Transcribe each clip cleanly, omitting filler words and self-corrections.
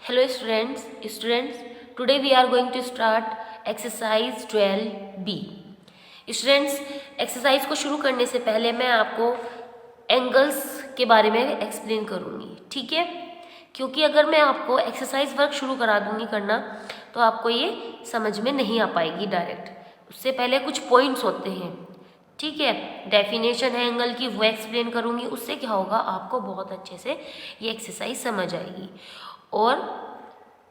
Hello students, today we are going to start exercise 12B. Students, exercise को शुरू करने से पहले मैं आपको एंगल्स के बारे में एक्सप्लेन करूँगी, ठीक है? क्योंकि अगर मैं आपको एक्सरसाइज वर्क शुरू करा दूँगी करना तो आपको ये समझ में नहीं आ पाएगी डायरेक्ट। उससे पहले कुछ पॉइंट्स होते हैं, ठीक है? डेफिनेशन है एंगल की, वो एक्सप्लेन करूँगी। उससे क्या होगा, आपको बहुत अच्छे से ये एक्सरसाइज समझ आएगी। और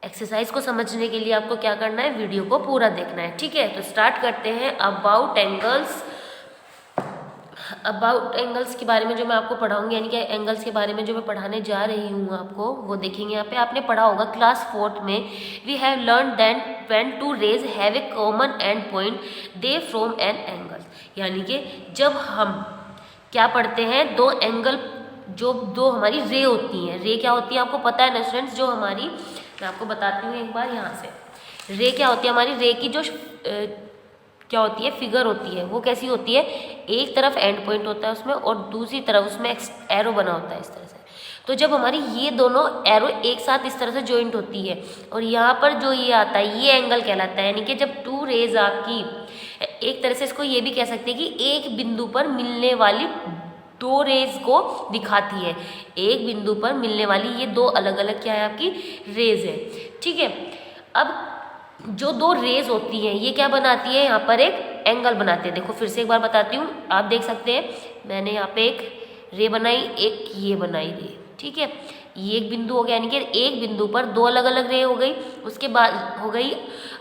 एक्सरसाइज को समझने के लिए आपको क्या करना है, वीडियो को पूरा देखना है, ठीक है? तो स्टार्ट करते हैं। अबाउट एंगल्स के बारे में जो मैं आपको पढ़ाऊंगी, यानी कि एंगल्स के बारे में जो मैं पढ़ाने जा रही हूँ आपको, वो देखेंगे। यहाँ पे आपने पढ़ा होगा क्लास 4th में, we have learn that when two rays have a common end point they from an angle. यानी कि जब हम क्या पढ़ते हैं, दो एंगल, जो दो हमारी रे होती हैं। रे क्या होती है आपको पता है ना स्टूडेंट्स? जो हमारी, मैं आपको बताती हूँ एक बार यहाँ से। रे क्या होती है हमारी? रे की जो क्या होती है, फिगर होती है, वो कैसी होती है? एक तरफ एंड पॉइंट होता है उसमें और दूसरी तरफ उसमें एरो बना होता है इस तरह से। तो जब हमारी ये दोनों एरो एक साथ इस तरह से जॉइंट होती है और यहाँ पर जो ये आता है, ये एंगल कहलाता है। यानी कि जब टू रेज आपकी, एक तरह से इसको ये भी कह सकते हैं कि एक बिंदु पर मिलने वाली दो रेज को दिखाती है। एक बिंदु पर मिलने वाली ये दो अलग अलग क्या है आपकी रेज है, ठीक है? अब जो दो रेज होती हैं ये क्या बनाती है, यहाँ पर एक एंगल बनाते हैं। देखो फिर से एक बार बताती हूँ, आप देख सकते हैं मैंने यहाँ पे एक रे बनाई, एक ये बनाई रे, ठीक है? ये एक बिंदु हो गया, यानी कि एक बिंदु पर दो अलग अलग रे हो गई। उसके बाद हो गई,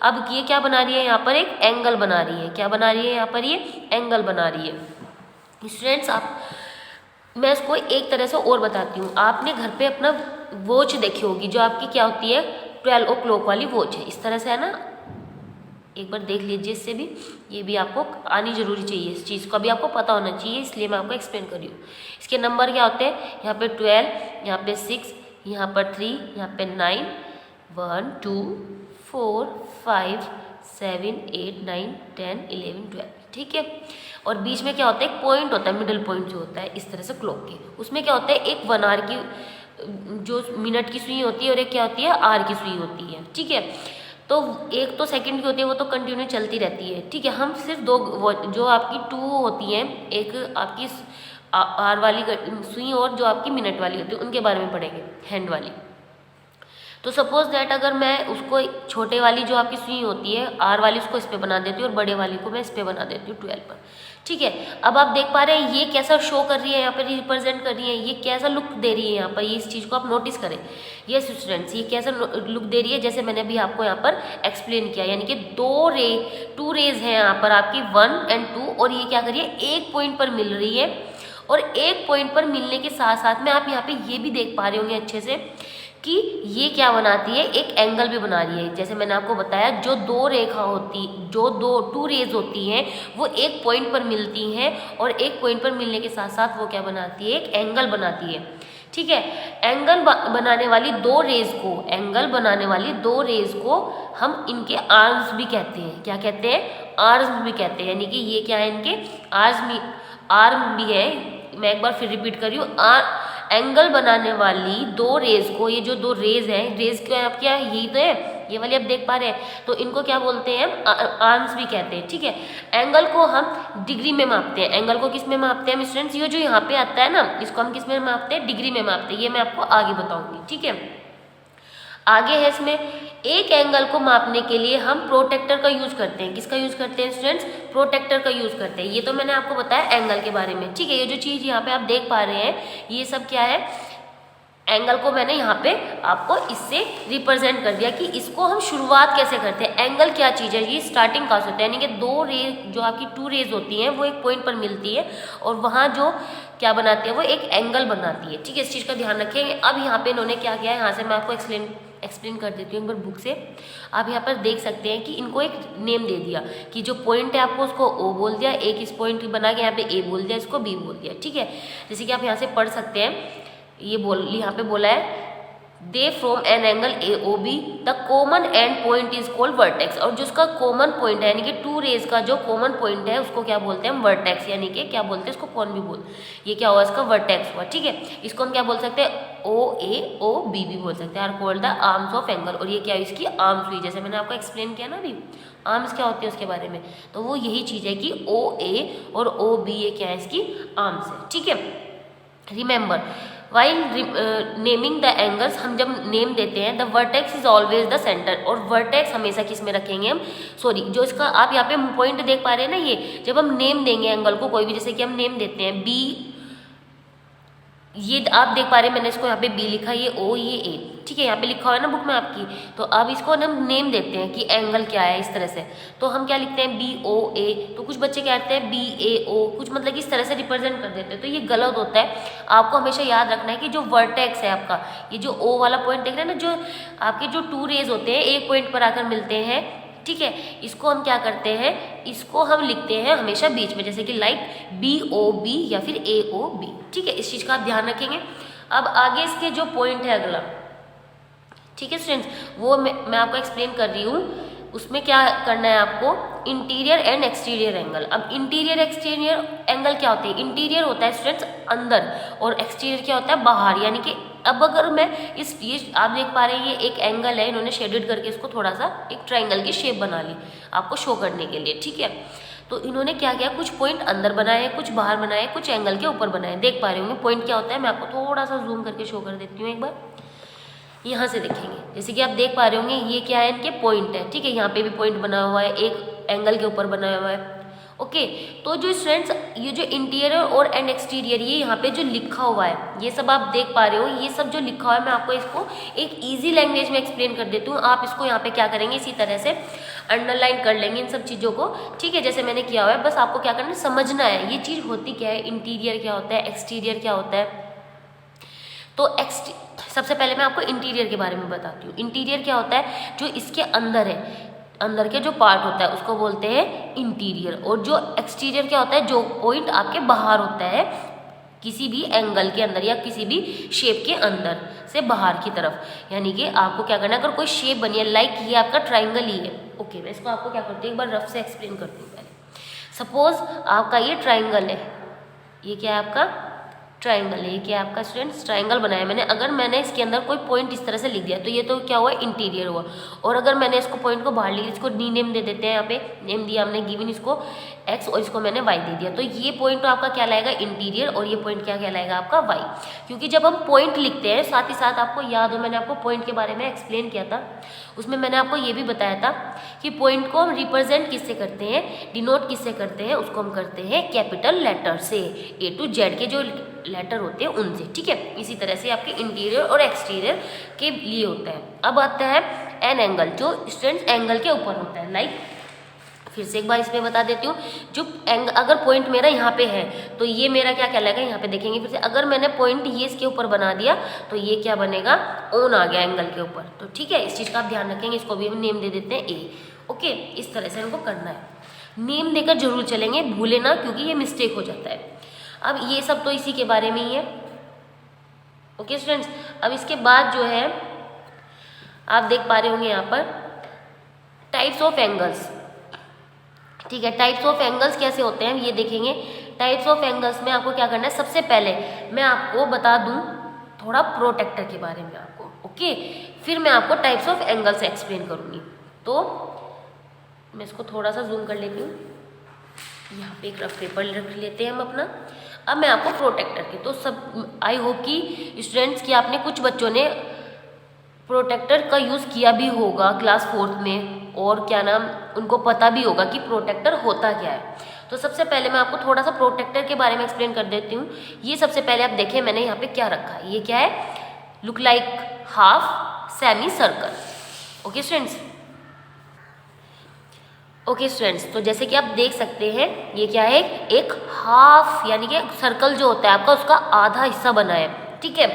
अब ये क्या बना रही है, यहाँ पर एक एंगल बना रही है। क्या बना रही है यहाँ पर? ये एंगल बना रही है। स्टूडेंट्स, मैं इसको एक तरह से और बताती हूँ। आपने घर पे अपना वॉच देखी होगी, जो आपकी क्या होती है, 12 o'clock वाली वॉच है, इस तरह से है ना? एक बार देख लीजिए, इससे भी ये भी आपको आनी जरूरी चाहिए, इस चीज़ को भी आपको पता होना चाहिए, इसलिए मैं आपको एक्सप्लेन कर रही हूँ। इसके नंबर क्या होते हैं, यहाँ पे 12, यहाँ पे 6, यहाँ पर 3, यहाँ पे 9, 1 2 4 5 7 8 9 10 11 12, ठीक है? और बीच में क्या होता है, एक पॉइंट होता है, मिडिल पॉइंट जो होता है इस तरह से क्लॉक के। उसमें क्या होता है, एक 1 आवर की जो मिनट की सुई होती है और एक क्या होती है, आर की सुई होती है, ठीक है? तो एक तो सेकंड की होती है, वो तो कंटिन्यू चलती रहती है, ठीक है? हम सिर्फ दो जो आपकी 2 होती हैं, एक आपकी आर वाली सुई और जो आपकी मिनट वाली होती है, उनके बारे में पढ़ेंगे, हैंड वाली। तो सपोज दैट अगर मैं उसको छोटे वाली जो आपकी सुई होती है, आर वाली, उसको इस पे बना देती हूँ और बड़े वाली को मैं इस पे बना देती हूँ 12 पर, ठीक है? अब आप देख पा रहे हैं ये कैसा शो कर रही है, यहाँ पर रिप्रेजेंट कर रही है, ये कैसा लुक दे रही है यहाँ पर, ये इस चीज़ को आप नोटिस करें। यस स्टूडेंट्स, ये कैसा लुक दे रही है, जैसे मैंने अभी आपको यहाँ पर एक्सप्लेन किया। यानी कि टू रेज हैं यहाँ पर आपकी 1 और 2, और ये क्या करिए, एक पॉइंट पर मिल रही है। और एक पॉइंट पर मिलने के साथ साथ में आप यहाँ पे ये भी देख पा रहे होंगे अच्छे से कि ये क्या बनाती है, एक एंगल भी बना रही है। जैसे मैंने आपको बताया, जो टू रेज होती हैं वो एक पॉइंट पर मिलती हैं, और एक पॉइंट पर मिलने के साथ साथ वो क्या बनाती है, एक एंगल बनाती है, ठीक है? एंगल बनाने वाली दो रेज को हम इनके आर्म्स भी कहते हैं। क्या कहते हैं? आर्म्स भी कहते हैं। यानी कि ये क्या है, इनके आर्म भी है। मैं एक बार फिर रिपीट कर रही हूँ, एंगल बनाने वाली दो रेज को, ये जो दो रेज हैं, रेज क्या आप, क्या यही तो है, ये वाली आप देख पा रहे हैं, तो इनको क्या बोलते हैं, आर्म्स भी कहते हैं, ठीक है? एंगल को हम डिग्री में मापते हैं। एंगल को किस में मापते हैं स्टूडेंट्स? ये जो यहाँ पे आता है ना, इसको हम किस में मापते हैं, डिग्री में मापते हैं। ये मैं आपको आगे बताऊंगी, ठीक है? आगे है इसमें, एक एंगल को मापने के लिए हम प्रोटेक्टर का यूज करते हैं। किसका यूज करते हैं स्टूडेंट्स? प्रोटेक्टर का यूज करते हैं। ये तो मैंने आपको बताया एंगल के बारे में, ठीक है? ये जो चीज यहाँ पे आप देख पा रहे हैं, ये सब क्या है, एंगल को मैंने यहाँ पे आपको इससे रिप्रेजेंट कर दिया कि इसको हम शुरुआत कैसे करते हैं। एंगल क्या चीज़ है, ये स्टार्टिंग कहाँ से होता है, यानी कि दो रेज, जो आपकी टू रेज होती हैं, वो एक पॉइंट पर मिलती है और वहाँ जो क्या बनाती है, वो एक एंगल बनाती है, ठीक है? इस चीज़ का ध्यान रखेंगे। अब यहाँ पे इन्होंने क्या किया है, यहाँ से मैं आपको एक्सप्लेन कर देती हूँ एक बार बुक से। आप यहाँ पर देख सकते हैं कि इनको एक नेम दे दिया कि जो पॉइंट है आपको उसको ओ बोल दिया, एक इस पॉइंट बना के यहाँ पे ए बोल दिया, इसको बी बोल दिया, ठीक है? जैसे कि आप यहाँ से पढ़ सकते हैं, ये यहाँ पे बोला है, they from an angle A O B, the common end point is called vertex. और जो उसका कॉमन पॉइंट है, यानी कि टू रेज का जो कॉमन पॉइंट है, उसको क्या बोलते हैं, वर्टेक्स। यानी कि क्या बोलते हैं इसको, कौन भी बोल, ये क्या हुआ, इसका वर्टेक्स हुआ, ठीक है? इसको हम क्या बोल सकते हैं, OAOB भी बोल सकते हैं, are called the arms of angle. और ये क्या है, इसकी आर्म्स हुई, जैसे मैंने आपको एक्सप्लेन किया ना अभी आर्म्स क्या होती है उसके बारे में, तो वो यही चीज़ है कि OA और OB ये क्या है, इसकी आर्म्स है। ठीक है, remember while naming the angles, हम जब नेम देते हैं the vertex is always the centre, और वर्टेक्स हमेशा किस में रखेंगे हम, सॉरी जो इसका आप यहाँ पे पॉइंट देख पा रहे हैं ना, ये जब हम नेम देंगे एंगल को कोई भी, जैसे कि हम नेम देते हैं B, ये आप देख पा रहे हैं मैंने इसको यहाँ पे B लिखा, ये O, ये A, ठीक है, यहाँ पे लिखा हुआ है ना बुक में आपकी। तो अब इसको हम नेम देते हैं कि एंगल क्या है, इस तरह से। तो हम क्या लिखते हैं BOA, तो कुछ बच्चे कहते हैं BAO, कुछ मतलब कि इस तरह से रिप्रेजेंट कर देते हैं, तो ये गलत होता है। आपको हमेशा याद रखना है कि जो वर्टेक्स है आपका, ये जो O वाला पॉइंट देख रहे हैं ना, जो आपके जो 2 रेज होते हैं एक पॉइंट पर आकर मिलते हैं, ठीक है, इसको हम क्या करते हैं, इसको हम लिखते हैं हमेशा बीच में, जैसे कि लाइक BOB या फिर AOB। ठीक है, इस चीज़ का आप ध्यान रखेंगे। अब आगे इसके जो पॉइंट है अगला, ठीक है स्टूडेंट्स, वो मैं आपको एक्सप्लेन कर रही हूँ। उसमें क्या करना है आपको, इंटीरियर एंड एक्सटीरियर एंगल। अब इंटीरियर एक्सटीरियर एंगल क्या होते हैं, इंटीरियर होता है स्टूडेंट्स अंदर, और एक्सटीरियर क्या होता है बाहर। यानी कि अब अगर मैं ये आप देख पा रहे हैं ये एक एंगल है, इन्होंने शेडेड करके इसको थोड़ा सा एक ट्राइंगल की शेप बना ली आपको शो करने के लिए। ठीक है, तो इन्होंने क्या किया, कुछ पॉइंट अंदर बनाए, कुछ बाहर बनाए, कुछ एंगल के ऊपर बनाए। देख पा रहे होंगे पॉइंट क्या होता है, मैं आपको थोड़ा सा जूम करके शो कर देती हूँ एक बार। यहाँ से देखेंगे, जैसे कि आप देख पा रहे होंगे ये क्या है, इनके पॉइंट है। ठीक है, यहाँ पे भी पॉइंट बना हुआ है, एक एंगल के ऊपर बनाया हुआ है। ओके, तो जो स्टूडेंट्स ये जो इंटीरियर और एंड एक्सटीरियर, ये यहाँ पे जो लिखा हुआ है, ये सब आप देख पा रहे हो, ये सब जो लिखा हुआ है मैं आपको इसको एक ईजी लैंग्वेज में एक्सप्लेन कर देती हूँ। आप इसको यहाँ पे क्या करेंगे, इसी तरह से अंडरलाइन कर लेंगे इन सब चीज़ों को। ठीक है, जैसे मैंने किया हुआ है, बस आपको क्या करना है, समझना है ये चीज़ होती क्या है, इंटीरियर क्या होता है, एक्सटीरियर क्या होता है। तो सबसे पहले मैं आपको इंटीरियर के बारे में बताती हूँ। इंटीरियर क्या होता है, जो इसके अंदर है, अंदर के जो पार्ट होता है उसको बोलते हैं इंटीरियर। और जो एक्सटीरियर क्या होता है, जो पॉइंट आपके बाहर होता है किसी भी एंगल के अंदर या किसी भी शेप के अंदर से बाहर की तरफ। यानी कि आपको क्या करना है, अगर कोई शेप बनी है, लाइक ये आपका ट्राइंगल ही है। ओके, मैं इसको आपको क्या करती हूँ, एक बार रफ से एक्सप्लेन करती हूँ पहले। सपोज आपका ये ट्राइंगल है, ये क्या है आपका ट्राइंगल है, ये क्या है आपका स्टूडेंट्स ट्राइंगल बनाया मैंने। अगर मैंने इसके अंदर कोई पॉइंट इस तरह से लिख दिया तो ये तो क्या हुआ, इंटीरियर हुआ। और अगर मैंने इसको पॉइंट को बाहर लिख, इसको डी नेम दे देते हैं, यहाँ पे नेम दिया हमने गिवन इसको एक्स और इसको मैंने वाई दे दिया, तो ये पॉइंट तो आपका क्या लाएगा, इंटीरियर, और ये पॉइंट क्या कहलाएगा आपका वाई। क्योंकि जब हम पॉइंट लिखते हैं, साथ ही साथ आपको याद हो मैंने आपको पॉइंट के बारे में एक्सप्लेन किया था, उसमें मैंने आपको ये भी बताया था कि पॉइंट को हम रिप्रेजेंट किससे करते हैं, डिनोट किससे करते हैं, उसको हम करते हैं कैपिटल लेटर से, A to Z के जो लेटर होते हैं उनसे। ठीक है, इसी तरह से आपके इंटीरियर और एक्सटीरियर के लिए होता है। अब आता है एन एंगल, जो स्टूडेंट्स एंगल के ऊपर होता है। लाइक फिर से एक बार इसमें बता देती हूँ, जो अगर पॉइंट मेरा यहाँ पे है तो ये मेरा क्या कहलाएगा, यहाँ पे देखेंगे फिर से, अगर मैंने पॉइंट ये इसके ऊपर बना दिया तो ये क्या बनेगा, ऑन आ गया एंगल के ऊपर। तो ठीक है, इस चीज़ का आप ध्यान रखेंगे, इसको भी हम नेम दे देते हैं A। ओके, इस तरह से हमको करना है, नेम देकर जरूर चलेंगे, भूले ना, क्योंकि ये मिस्टेक हो जाता है। अब ये सब तो इसी के बारे में ही है। ओके स्टूडेंट्स, अब इसके बाद जो है आप देख पा रहे होंगे यहाँ पर टाइप्स ऑफ एंगल्स। ठीक है, टाइप्स ऑफ एंगल्स कैसे होते हैं ये देखेंगे। टाइप्स ऑफ एंगल्स में आपको क्या करना है, सबसे पहले मैं आपको बता दूं थोड़ा प्रोटेक्टर के बारे में आपको। ओके, फिर मैं आपको टाइप्स ऑफ एंगल्स एक्सप्लेन करूंगी। तो मैं इसको थोड़ा सा जूम कर लेती हूँ, यहाँ पे एक रफ पेपर रख लेते हैं हम अपना। अब मैं आपको प्रोटेक्टर के, तो सब आई होप कि स्टूडेंट्स की आपने कुछ बच्चों ने प्रोटेक्टर का यूज़ किया भी होगा क्लास 4th में, और क्या नाम उनको पता भी होगा कि प्रोटेक्टर होता क्या है। तो सबसे पहले मैं आपको थोड़ा सा प्रोटेक्टर के बारे में एक्सप्लेन कर देती हूँ। ये सबसे पहले आप देखें मैंने यहाँ पे क्या रखा है, ये क्या है, look like half semi circle. Okay students, okay students, तो जैसे कि आप देख सकते हैं ये क्या है, एक हाफ यानी कि सर्कल जो होता है आपका उसका आधा हिस्सा बना है। ठीक है,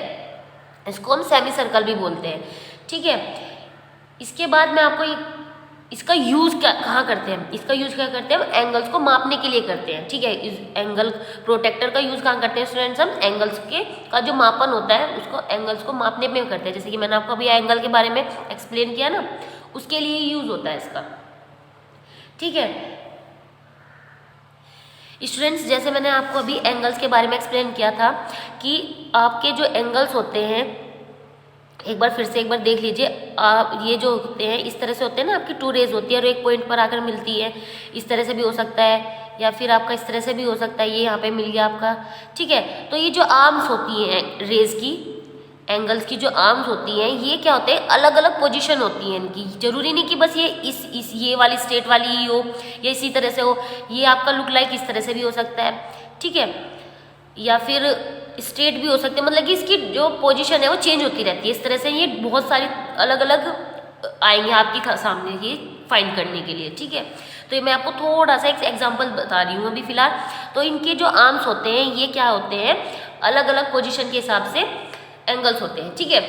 इसको हम सेमी सर्कल भी बोलते हैं। ठीक है, इसके बाद मैं आपको इसका यूज़ कहाँ करते हैं, इसका यूज़ क्या करते हैं, हम एंगल्स को मापने के लिए करते हैं। ठीक है, इस एंगल प्रोटेक्टर का यूज़ कहाँ करते हैं स्टूडेंट्स, हम एंगल्स के का जो मापन होता है उसको एंगल्स को मापने में करते हैं। जैसे कि मैंने आपको अभी एंगल के बारे में एक्सप्लेन किया ना, उसके लिए यूज़ होता है इसका। ठीक है, स्टूडेंट्स, जैसे मैंने आपको अभी एंगल्स के बारे में एक्सप्लेन किया था कि आपके जो एंगल्स होते हैं, एक बार फिर से एक बार देख लीजिए। आप ये जो होते हैं इस तरह से होते हैं ना, आपकी टू रेज होती है और एक पॉइंट पर आकर मिलती है। इस तरह से भी हो सकता है या फिर आपका इस तरह से भी हो सकता है, ये यहाँ पे मिल गया आपका, ठीक है। तो ये जो आर्म्स होती हैं रेज की, एंगल्स की जो आर्म्स होती हैं, ये क्या होते हैं, अलग अलग पोजीशन होती हैं इनकी। जरूरी नहीं कि बस ये इस ये वाली स्ट्रेट वाली ही हो या इसी तरह से हो, ये आपका लुक लाइक इस तरह से भी हो सकता है, ठीक है, या फिर स्ट्रेट भी हो सकते हैं। मतलब कि इसकी जो पोजीशन है वो चेंज होती रहती है। इस तरह से ये बहुत सारी अलग अलग आएंगे आपके सामने ये फाइंड करने के लिए, ठीक है। तो ये मैं आपको थोड़ा सा एक एग्जांपल बता रही हूँ अभी फिलहाल। तो इनके जो आर्म्स होते हैं ये क्या होते हैं, अलग अलग पोजीशन के हिसाब से एंगल्स होते हैं, ठीक है।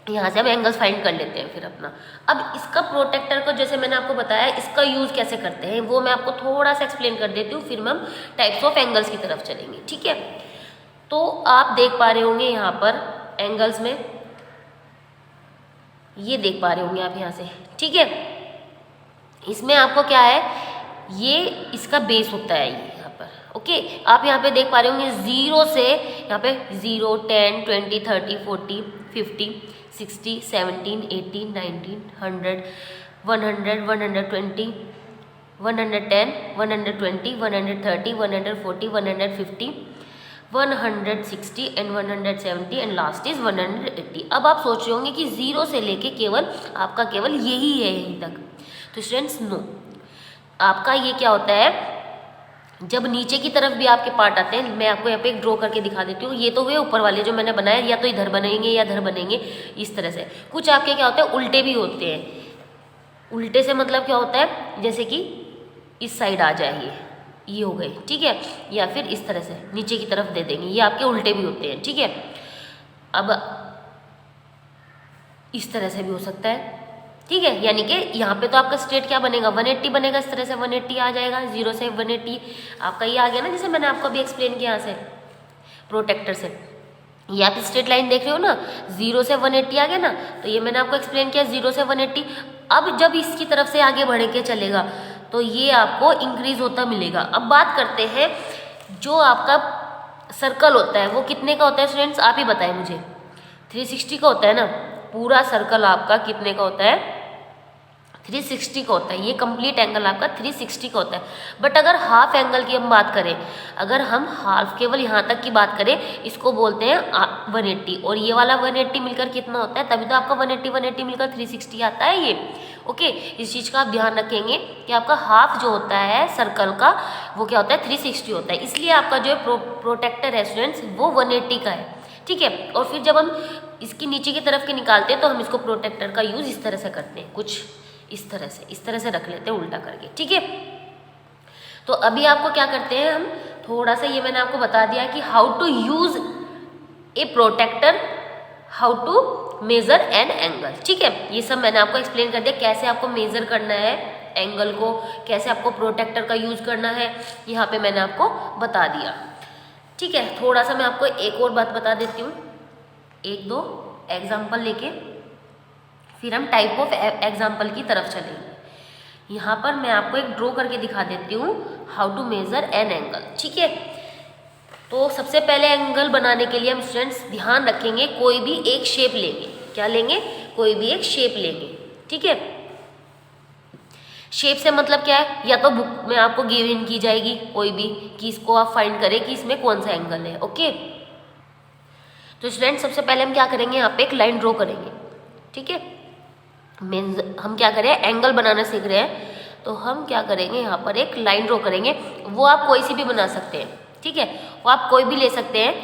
यहाँ से हम एंगल्स फाइंड कर लेते हैं फिर अपना। अब इसका प्रोटेक्टर को, जैसे मैंने आपको बताया, इसका यूज़ कैसे करते हैं वो मैं आपको थोड़ा सा एक्सप्लेन कर देती हूँ, फिर हम टाइप्स ऑफ एंगल्स की तरफ चलेंगे, ठीक है। तो आप देख पा रहे होंगे यहाँ पर एंगल्स में, ये देख पा रहे होंगे आप यहाँ से, ठीक है। इसमें आपको क्या है, ये इसका बेस होता है ये यहाँ पर, ओके। आप यहाँ पे देख पा रहे होंगे 0 से यहाँ पे 0, 10, 20, 30, 40, 50, 60, 17, 18, 19, 100, 100, 120, 110, 120, 130, 140, 150, 160 एंड 170 एंड लास्ट इज 180। अब आप सोच रहे होंगे कि 0 से लेके केवल आपका केवल यही है यहीं तक। तो स्टूडेंट्स नो, आपका ये क्या होता है, जब नीचे की तरफ भी आपके पार्ट आते हैं, मैं आपको यहाँ पे एक ड्रॉ करके दिखा देती हूँ। ये तो हुए ऊपर वाले जो मैंने बनाए, या तो इधर बनेंगे या इधर बनेंगे, इस तरह से। कुछ आपके क्या होते हैं, उल्टे भी होते हैं। उल्टे से मतलब क्या होता है, जैसे कि इस साइड आ जाए ये हो गए, ठीक है, या फिर इस तरह से नीचे की तरफ दे देंगे, ये आपके उल्टे भी होते हैं, ठीक है। अब इस तरह से भी हो सकता है, ठीक है। यानी कि यहाँ पे तो आपका स्ट्रेट क्या बनेगा, 180 बनेगा, इस तरह से 180 आ जाएगा। 0 से 180 आपका ये आ गया ना, जैसे मैंने आपको अभी एक्सप्लेन किया यहाँ से प्रोटेक्टर से। ये आप स्ट्रेट लाइन देख रहे हो ना, 0 से 180 आ गया ना, तो ये मैंने आपको एक्सप्लेन किया 0 से 180। अब जब इसकी तरफ से आगे बढ़ के चलेगा तो ये आपको इंक्रीज होता मिलेगा। अब बात करते हैं, जो आपका सर्कल होता है वो कितने का होता है स्टूडेंट्स, आप ही बताएं मुझे। 360 का होता है ना, पूरा सर्कल आपका कितने का होता है, 360 का होता है। ये कंप्लीट एंगल आपका 360 का होता है। बट अगर हाफ एंगल की हम बात करें, अगर हम हाफ केवल यहाँ तक की बात करें, इसको बोलते हैं 180, और ये वाला 180 मिलकर कितना होता है, तभी तो आपका 180 मिलकर 360 आता है ये, ओके। इस चीज़ का आप ध्यान रखेंगे कि आपका हाफ जो होता है सर्कल का वो क्या होता है, 360 होता है। इसलिए आपका जो प्रोटेक्टर है स्टूडेंट्स वो 180 का है, ठीक है। और फिर जब हम इसकी नीचे की तरफ के निकालते हैं तो हम इसको प्रोटेक्टर का यूज़ इस तरह से करते हैं, कुछ इस तरह से रख लेते हैं उल्टा करके, ठीक है। तो अभी आपको क्या करते हैं, हम थोड़ा सा ये मैंने आपको बता दिया कि how to use a protractor, how to measure an angle, ठीक है। ये सब मैंने आपको एक्सप्लेन कर दिया, कैसे आपको मेजर करना है एंगल को, कैसे आपको प्रोटेक्टर का यूज करना है, यहाँ पे मैंने आपको बता दिया, ठीक है। थोड़ा सा मैं आपको एक और बात बता देती हूँ, एक दो एग्जाम्पल लेके फिर हम टाइप ऑफ एग्जाम्पल की तरफ चलेंगे। यहाँ पर मैं आपको एक ड्रॉ करके दिखा देती हूँ how to measure an angle, ठीक है। तो सबसे पहले एंगल बनाने के लिए हम स्टूडेंट्स ध्यान रखेंगे, कोई भी एक शेप लेंगे, क्या लेंगे, कोई भी एक शेप लेंगे, ठीक है। शेप से मतलब क्या है, या तो बुक में आपको गिवन की जाएगी कोई भी, कि इसको आप फाइंड करें कि इसमें कौन सा एंगल है, ओके। तो स्टूडेंट सबसे पहले हम क्या करेंगे, यहाँ पे एक लाइन ड्रॉ करेंगे, ठीक है। मीन्स हम क्या करें, एंगल बनाना सीख रहे हैं, तो हम क्या करेंगे, यहाँ पर एक लाइन ड्रॉ करेंगे। वो आप कोई सी भी बना सकते हैं, ठीक है, वो आप कोई भी ले सकते हैं,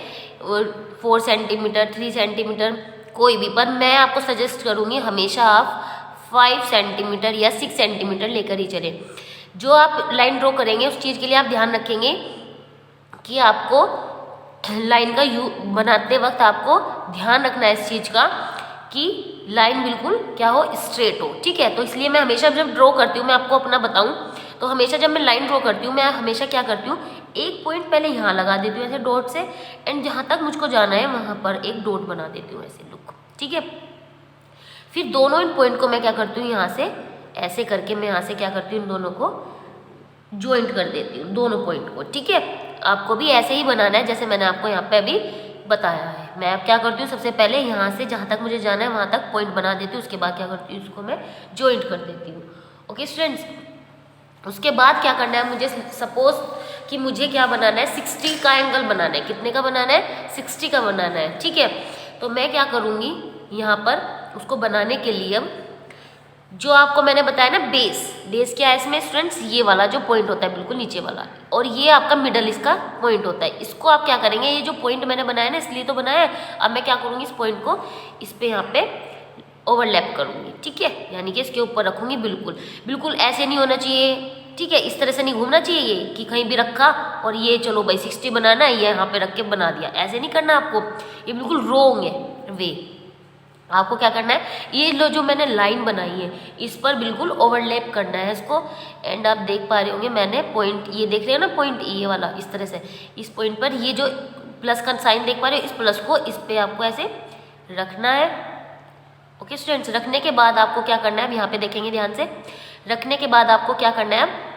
4 सेंटीमीटर, 3 सेंटीमीटर, कोई भी। पर मैं आपको सजेस्ट करूँगी हमेशा आप 5 सेंटीमीटर या 6 सेंटीमीटर लेकर ही चलें। जो आप लाइन ड्रॉ करेंगे उस चीज़ के लिए आप ध्यान रखेंगे कि आपको लाइन का बनाते वक्त आपको ध्यान रखना है इस चीज़ का कि लाइन बिल्कुल क्या हो, स्ट्रेट हो, ठीक है। तो इसलिए मैं हमेशा जब ड्रॉ करती हूँ, मैं आपको अपना बताऊँ तो हमेशा जब मैं लाइन ड्रॉ करती हूँ, मैं हमेशा क्या करती हूँ, एक पॉइंट पहले यहाँ लगा देती हूँ ऐसे डॉट से, एंड जहाँ तक मुझको जाना है वहाँ पर एक डॉट बना देती हूँ ऐसे लुक, ठीक है। फिर दोनों इन पॉइंट को मैं क्या करती हूँ, यहाँ से ऐसे करके मैं यहाँ से क्या करती हूँ, इन दोनों को ज्वाइंट कर देती हूँ दोनों पॉइंट को। ठीक है, आपको भी ऐसे ही बनाना है जैसे मैंने आपको यहाँ पे अभी बताया है। मैं अब क्या करती हूँ, सबसे पहले यहाँ से जहाँ तक मुझे जाना है वहाँ तक पॉइंट बना देती हूँ, उसके बाद क्या करती हूँ, उसको मैं ज्वाइंट कर देती हूँ। ओके स्टूडेंट्स, उसके बाद क्या करना है, मुझे सपोज कि मुझे क्या बनाना है, 60 का एंगल बनाना है। कितने का बनाना है, 60 का बनाना है। ठीक है, तो मैं क्या करूँगी, यहाँ पर उसको बनाने के लिए जो आपको मैंने बताया ना बेस क्या है इसमें स्टूडेंट्स, ये वाला जो पॉइंट होता है बिल्कुल नीचे वाला, और ये आपका मिडल इसका पॉइंट होता है। इसको आप क्या करेंगे, ये जो पॉइंट मैंने बनाया ना इसलिए तो बनाया है, अब मैं क्या करूँगी, इस पॉइंट को इस पे यहाँ पे ओवरलैप करूँगी। ठीक है, यानी कि इसके ऊपर रखूँगी। बिल्कुल बिल्कुल ऐसे नहीं होना चाहिए। ठीक है, इस तरह से नहीं घूमना चाहिए ये कि कहीं भी रखा और ये चलो भाई 60 बनाना है, ये यहाँ पे रख के बना दिया, ऐसे नहीं करना आपको, ये बिल्कुल रॉन्ग है वे। आपको क्या करना है, ये लो जो मैंने लाइन बनाई है इस पर बिल्कुल ओवरलैप करना है इसको। एंड आप देख पा रहे होंगे मैंने पॉइंट, ये देख रहे हो ना पॉइंट ये वाला, इस तरह से इस पॉइंट पर ये जो प्लस का साइन देख पा रहे हो, इस प्लस को इस पे आपको ऐसे रखना है। ओके स्टूडेंट्स, रखने के बाद आपको क्या करना है, अब यहाँ पे देखेंगे ध्यान से, रखने के बाद आपको क्या करना है,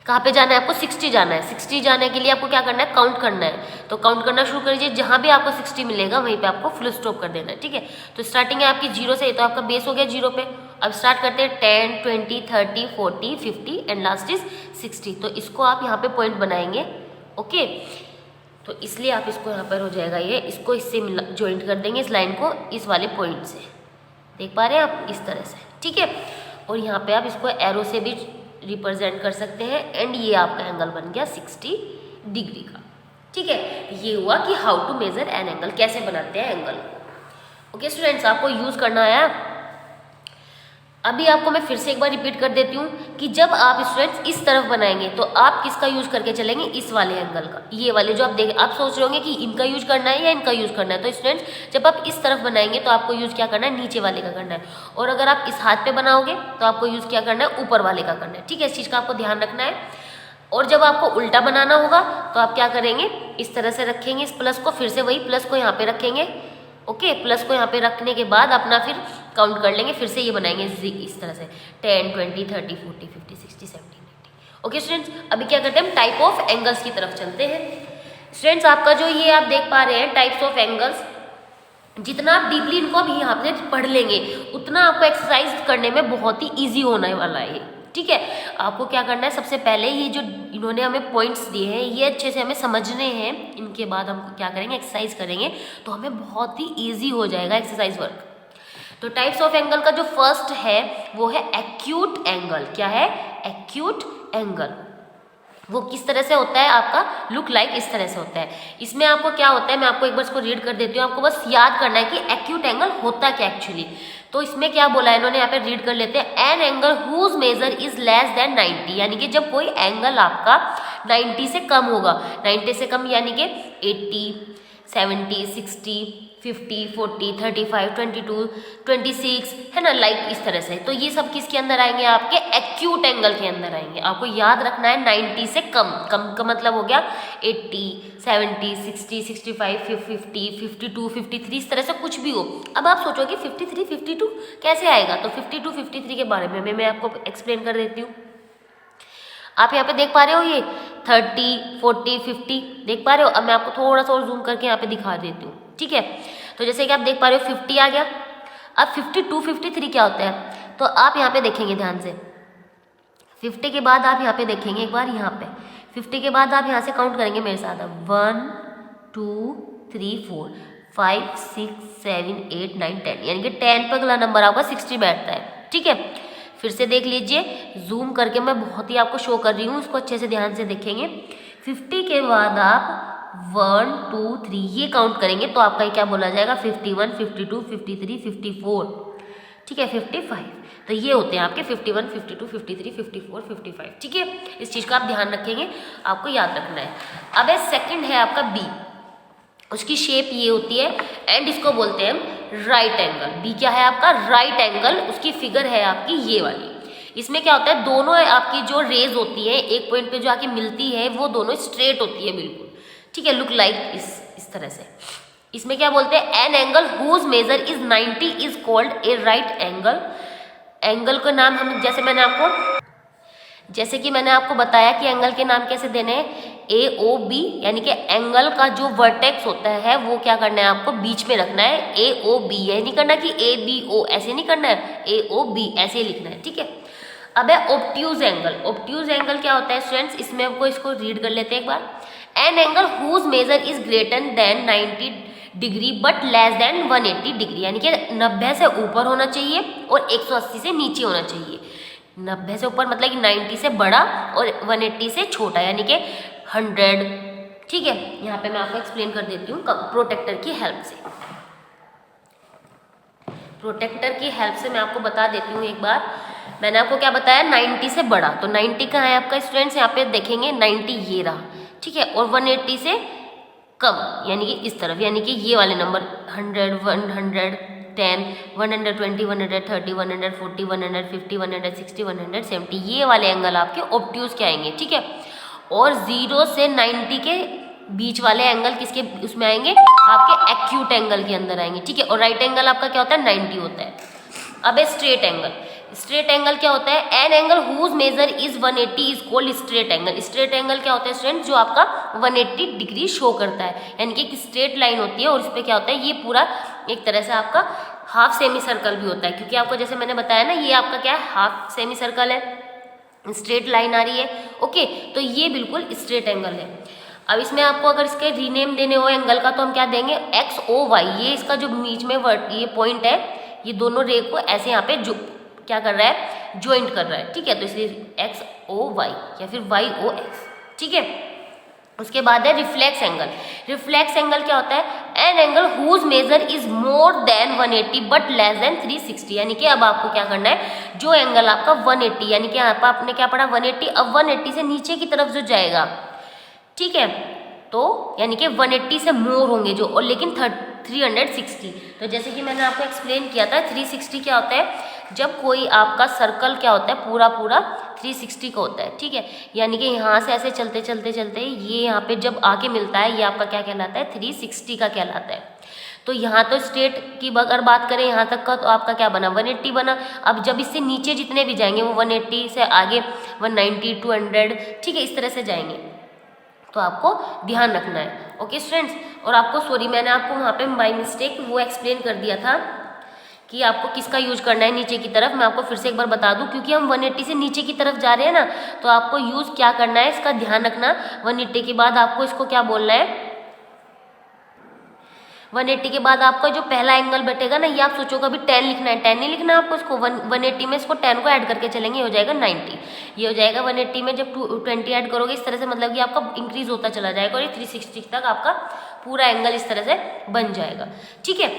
कहाँ पे जाना है आपको, 60 जाना है। 60 जाने के लिए आपको क्या करना है, काउंट करना है। तो काउंट करना शुरू कर दीजिए, जहाँ भी आपको 60 मिलेगा वहीं पे आपको फुल स्टॉप कर देना है। ठीक है, तो स्टार्टिंग है आपकी 0 से, तो आपका बेस हो गया 0 पे। अब स्टार्ट करते हैं 10, 20, 30, 40, 50 एंड लास्ट इज 60। तो इसको आप यहाँ पे पॉइंट बनाएंगे। ओके, तो इसलिए आप इसको यहाँ पर हो जाएगा ये, इसको इससे ज्वाइंट कर देंगे इस लाइन को इस वाले पॉइंट से, देख पा रहे हैं आप, इस तरह से। ठीक है, और यहाँ पे आप इसको एरो से भी रिप्रेजेंट कर सकते हैं। एंड ये आपका एंगल बन गया 60 डिग्री का। ठीक है, ये हुआ कि how to measure an angle, कैसे बनाते हैं एंगल। ओके स्टूडेंट्स, आपको यूज करना है। अभी आपको मैं फिर से एक बार रिपीट कर देती हूँ कि जब आप स्टूडेंट्स इस तरफ बनाएंगे तो आप किसका यूज करके चलेंगे, इस वाले एंगल का। ये वाले जो आप सोच रहे होंगे कि इनका यूज करना है या इनका यूज करना है, तो स्टूडेंट्स जब आप इस तरफ बनाएंगे तो आपको यूज क्या करना है, नीचे वाले का करना है। और अगर आप इस हाथ पे बनाओगे तो आपको यूज क्या करना है, ऊपर वाले का करना है। ठीक है, इस चीज़ का आपको ध्यान रखना है। और जब आपको उल्टा बनाना होगा तो आप क्या करेंगे, इस तरह से रखेंगे इस प्लस को, फिर से वही प्लस को यहाँ पे रखेंगे। ओके, प्लस को यहाँ पे रखने के बाद अपना फिर काउंट कर लेंगे, फिर से ये बनाएंगे इस तरह से 10, 20, 30, 40, 50, 60, 70, 80। ओके स्टूडेंट्स, अभी क्या करते हैं, हम टाइप ऑफ एंगल्स की तरफ चलते हैं। स्टूडेंट्स, आपका जो ये आप देख पा रहे हैं टाइप्स ऑफ एंगल्स, जितना आप डीपली इनको अभी यहाँ पे पढ़ लेंगे उतना आपको एक्सरसाइज करने में बहुत ही ईजी होने वाला है। ठीक है, आपको क्या करना है, सबसे पहले ये जो इन्होंने हमें पॉइंट्स दिए हैं ये अच्छे से हमें समझने हैं। इनके बाद हम क्या करेंगे, एक्सरसाइज करेंगे तो हमें बहुत ही इजी हो जाएगा एक्सरसाइज वर्क। तो टाइप्स ऑफ एंगल का जो फर्स्ट है वो है एक्यूट एंगल। क्या है, एक्यूट एंगल। वो किस तरह से होता है, आपका लुक लाइक इस तरह से होता है। इसमें आपको क्या होता है, मैं आपको एक बार इसको रीड कर देती हूँ, आपको बस याद करना है कि एक्यूट एंगल होता क्या एक्चुअली। तो इसमें क्या बोला है इन्होंने, यहाँ पे रीड कर लेते हैं। An angle whose measure is less than 90, यानी कि जब कोई एंगल आपका 90 से कम होगा, 90 से कम यानी कि 80, 70, 60, 50, 40, 35, 22, 26 है ना, लाइक इस तरह से। तो ये सब किसके अंदर आएंगे, आपके एक्यूट एंगल के अंदर आएंगे। आपको याद रखना है 90 से कम, कम का मतलब हो गया 80, 70, 60, 65, 50, 52, 53, इस तरह से कुछ भी हो। अब आप सोचोगे 53, 52 कैसे आएगा, तो 52, 53 के बारे में मैं आपको एक्सप्लेन कर देती हूँ। आप यहाँ पे देख पा रहे हो ये 30, 40, 50 देख पा रहे हो। अब मैं आपको थोड़ा सा और जूम करके यहाँ पे दिखा देती हूँ। ठीक है, तो जैसे कि आप देख पा रहे हो 50 आ गया। अब 52, 53 क्या होता है, तो आप यहाँ पे देखेंगे ध्यान से, 50 के बाद आप यहाँ पे देखेंगे एक बार, यहाँ पे 50 के बाद आप यहाँ से काउंट करेंगे मेरे साथ, 1, 2, 3, 4, 5, 6, 7, 8, 9, 10, यानी कि 10 पर अगला नंबर आपका 60 बैठता है। ठीक है, फिर से देख लीजिए, जूम करके मैं बहुत ही आपको शो कर रही हूँ, इसको अच्छे से ध्यान से देखेंगे। 50 के बाद आप 1, 2, 3 ये काउंट करेंगे तो आपका क्या बोला जाएगा, 51, 52, 53, 54, ठीक है 55। तो ये होते हैं आपके 51, 52, 53, 54, 55। ठीक है, इस चीज़ का आप ध्यान रखेंगे, आपको याद रखना है। अब सेकंड है आपका बी, उसकी शेप ये होती है एंड इसको बोलते हैं हम राइट एंगल। बी क्या है आपका, राइट एंगल। उसकी फिगर है आपकी ये वाली। इसमें क्या होता है, दोनों आपकी जो रेज होती है एक पॉइंट पे जो आके मिलती है वो दोनों स्ट्रेट होती है बिल्कुल। ठीक है, लुक लाइक इस तरह से। इसमें क्या बोलते हैं, an angle whose measure is 90 is called a right angle. Angle का नाम हम, जैसे मैंने आपको जैसे कि मैंने आपको बताया कि एंगल के नाम कैसे देने हैं, ए ओ बी, यानी कि एंगल का जो वर्टेक्स होता है वो क्या करना है आपको बीच में रखना है, ए ओ बी। ये नहीं करना कि ए बी ओ, ऐसे नहीं करना है, ए ओ बी ऐसे ही लिखना है, ठीक है। अब है ऑब्ट्यूज एंगल। ऑब्ट्यूज एंगल क्या होता है स्टूडेंट्स, इसमें हमको इसको रीड कर लेते हैं एक बार। An angle whose measure is greater than 90 degree but less than 180 degree, यानी कि 90 से ऊपर होना चाहिए और 180 से नीचे होना चाहिए। 90 से ऊपर मतलब कि 90 से बड़ा और 180 से छोटा, यानी कि 100, ठीक है। यहाँ पे मैं आपको एक्सप्लेन कर देती हूँ प्रोटेक्टर की हेल्प से। प्रोटेक्टर की हेल्प से मैं आपको बता देती हूँ एक बार। मैंने आपको क्या बताया, 90 से बड़ा, तो 90 कहाँ है आपका स्टूडेंट्स, यहाँ पे देखेंगे 90 ये रहा, ठीक है। और 180 से कम यानी कि इस तरफ, यानी कि ये वाले नंबर 100, 110, 120, 130, 140, 150, 160, 170, ये वाले एंगल आपके ऑब्ट्यूज के आएंगे, ठीक है। और 0 से 90 के बीच वाले एंगल किसके उसमें आएंगे, आपके एक्यूट एंगल के अंदर आएंगे, ठीक है। और राइट एंगल आपका क्या होता है, 90 होता है। अब है स्ट्रेट एंगल। स्ट्रेट एंगल क्या होता है, an angle whose measure is 180 is called straight angle. Straight angle क्या होता है स्टूडेंट, जो आपका 180 डिग्री शो करता है, यानी कि एक स्ट्रेट लाइन होती है और इस पर क्या होता है, ये पूरा एक तरह से आपका हाफ सेमी सर्कल भी होता है, क्योंकि आपको जैसे मैंने बताया ना, ये आपका क्या है, हाफ सेमी सर्कल है, स्ट्रेट लाइन आ रही है, ओके। तो ये बिल्कुल स्ट्रेट एंगल है। अब इसमें आपको अगर इसके रीनेम देने हो एंगल का, तो हम क्या देंगे, एक्स ओ वाई। ये इसका जो बीच में ये पॉइंट है, ये दोनों रे को ऐसे यहाँ पे जो क्या कर रहा है, ज्वाइंट कर रहा है, ठीक है। तो इसलिए एक्स ओ वाई या फिर वाई ओ एक्स, ठीक है। उसके बाद है रिफ्लेक्स एंगल। रिफ्लेक्स एंगल क्या होता है, an angle whose measure is more than 180 but less than 360, यानी कि अब आपको क्या करना है, जो एंगल आपका 180, यानी कि यहाँ पर आपने क्या पढ़ा 180, अब 180 से नीचे की तरफ जो जाएगा, ठीक है, तो यानी कि 180 से मोर होंगे जो, और लेकिन 360। तो जैसे कि मैंने आपको एक्सप्लेन किया था, 360 क्या होता है, जब कोई आपका सर्कल क्या होता है, पूरा पूरा 360 का होता है, ठीक है। यानी कि यहाँ से ऐसे चलते चलते चलते ये यहाँ पे जब आके मिलता है, ये आपका क्या कहलाता है, 360 का कहलाता है। तो यहाँ तो स्ट्रेट की अगर बात करें यहाँ तक का, तो आपका क्या बना, 180 बना। अब जब इससे नीचे जितने भी जाएंगे वो 180 से आगे 190, 200, ठीक है, इस तरह से जाएंगे। तो आपको ध्यान रखना है, ओके स्टूडेंट्स। और आपको सॉरी, मैंने आपको वहाँ पे बाय मिस्टेक वो एक्सप्लेन कर दिया था कि आपको किसका यूज करना है नीचे की तरफ। मैं आपको फिर से एक बार बता दूं, क्योंकि हम 180 से नीचे की तरफ जा रहे हैं ना, तो आपको यूज क्या करना है, इसका ध्यान रखना। 180 के बाद आपको इसको क्या बोलना है, 180 के बाद आपका जो पहला एंगल बैठेगा ना, ये आप सोचो कभी 10 लिखना है, 10 नहीं लिखना आपको, इसको 180 में इसको 10 को ऐड करके चलेंगे, हो जाएगा 90। ये हो जाएगा 180 में जब 20 ऐड करोगे, इस तरह से मतलब कि आपका इंक्रीज होता चला जाएगा और ये 360 तक आपका पूरा एंगल इस तरह से बन जाएगा, ठीक है।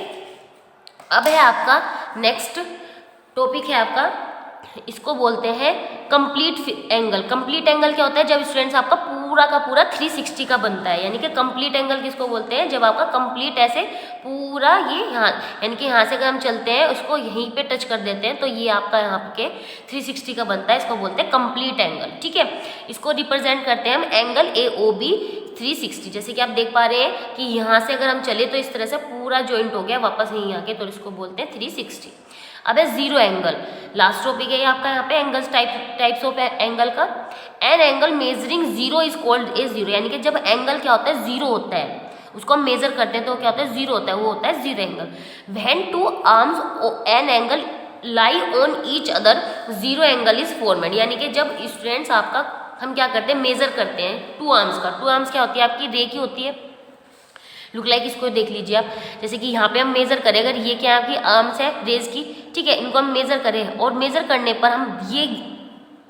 अब है आपका नेक्स्ट टॉपिक है आपका, इसको बोलते हैं कंप्लीट एंगल। कंप्लीट एंगल क्या होता है, जब स्टूडेंट्स आपका पूरा का पूरा 360 का बनता है, यानी कि कंप्लीट एंगल किसको बोलते हैं, जब आपका कंप्लीट ऐसे पूरा ये यहाँ, यानी कि यहाँ से अगर हम चलते हैं उसको यहीं पे टच कर देते हैं, तो ये आपका यहाँ के 360 का बनता है, इसको बोलते हैं कंप्लीट एंगल, ठीक है। इसको रिप्रेजेंट करते हैं हम एंगल AOB 360। जैसे कि आप देख पा रहे हैं कि यहाँ से अगर हम चले तो इस तरह से पूरा ज्वाइंट हो गया वापस यहीं आके, तो इसको बोलते हैं 360। अब है जीरो एंगल, लास्ट टॉपिक है आपका यहाँ पे एंगल्स टाइप्स ऑफ एंगल का। An angle measuring zero is called A zero, यानी कि जब एंगल क्या होता है, जीरो होता है, उसको हम मेजर करते हैं तो क्या होता है, जीरो होता है, वो होता है zero angle. When two arms an angle lie on each other zero angle is formed, यानी कि जब स्टूडेंट्स आपका हम क्या करते हैं, मेजर करते हैं टू आर्म्स का। टू आर्म्स क्या होती है, आपकी रे की होती है, लुक लाइक इसको देख लीजिए आप। जैसे कि यहाँ पे हम मेजर करें, अगर ये क्या आपकी आर्म्स है रेज की, ठीक है, इनको हम मेजर करें और मेजर करने पर हम ये